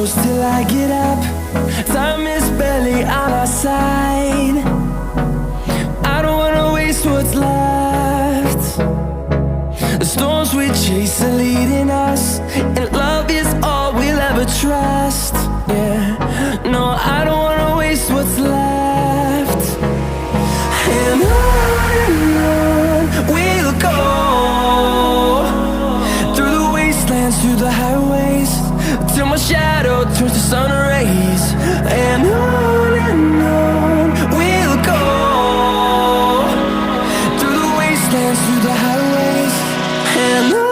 close till I get up. Time is barely on our side. I don't wanna waste what's left. The storms we chase are leading us, and love is all we'll ever trust. Yeah, no, I don't wanna waste what's left. And on we'll go, through the wastelands, through the highways, till my shadow turns to sun rays. And on we'll go, through the wastelands, through the highways, and on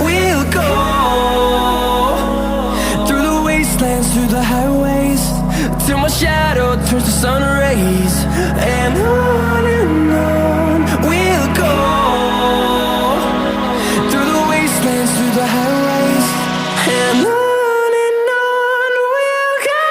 we'll go. Through the highways, till my shadow turns to sun rays. And on we'll go, through the wastelands, through the highways, and on we'll go.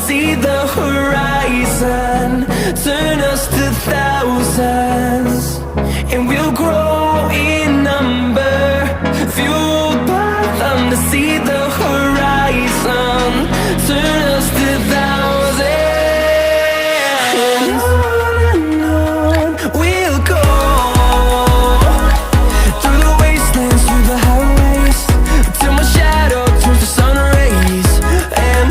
See the horizon, turn us to thousands, and we'll grow in number, fueled by them. To see the horizon, turn us to thousands, and on we'll go, through the wastelands, through the highways, till my shadow turns to sun rays. And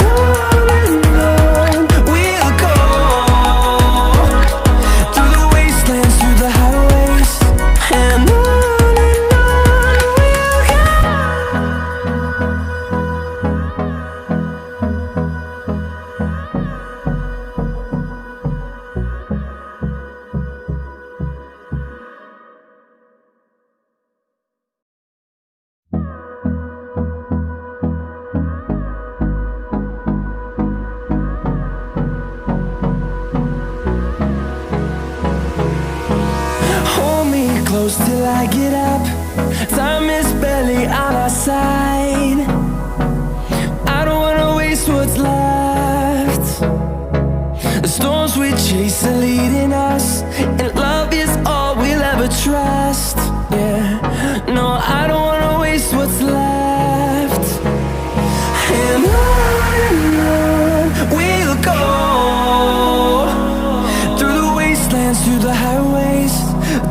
close till I get up. Time is barely on our side. I don't wanna waste what's left. The storms we chase are leading us, and love is all we'll ever trust. Yeah, no, I don't wanna waste what's left. And on we'll go, through the wastelands, through the highways,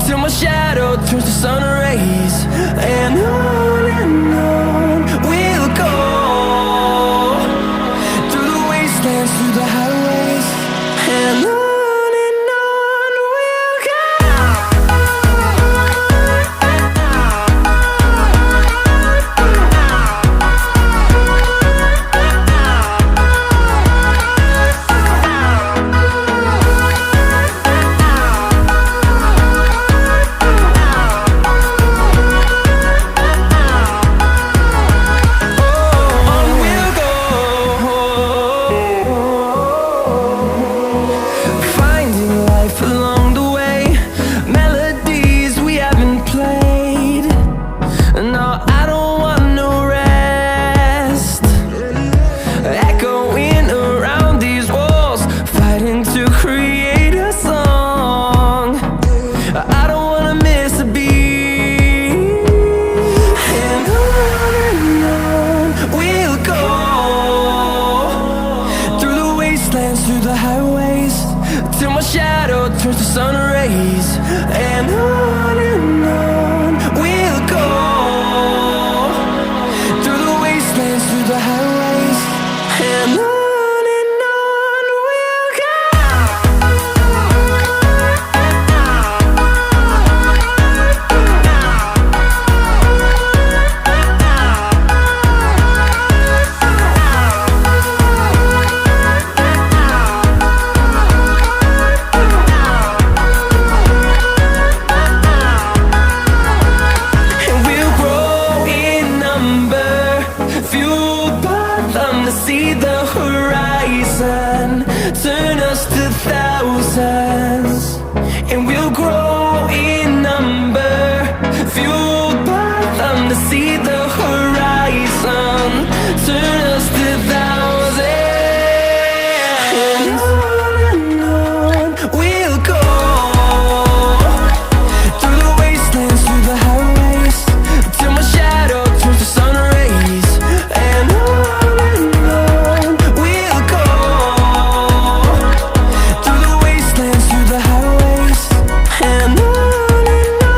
till my shadow turns to sun rays. And on we'll go, through the wastelands, through the highways, and on fueled by them to see the horizon. Turn us to thousands, and we'll grow in number. Fueled by them to see the horizon. Turn us to thousands, and on we'll go. Through the wastelands, through the highways, till my shadow turns to sun rays. And on we'll go. Through the wastelands, through the highways, and on we'll go.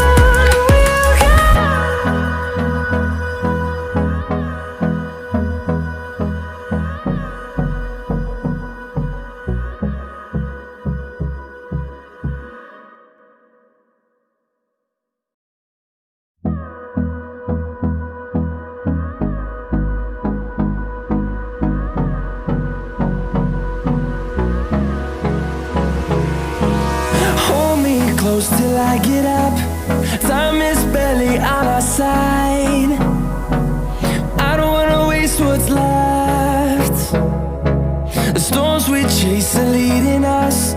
Hold me close till I get up. Time is barely on our side. I don't wanna waste what's left. The storms we chase are leading us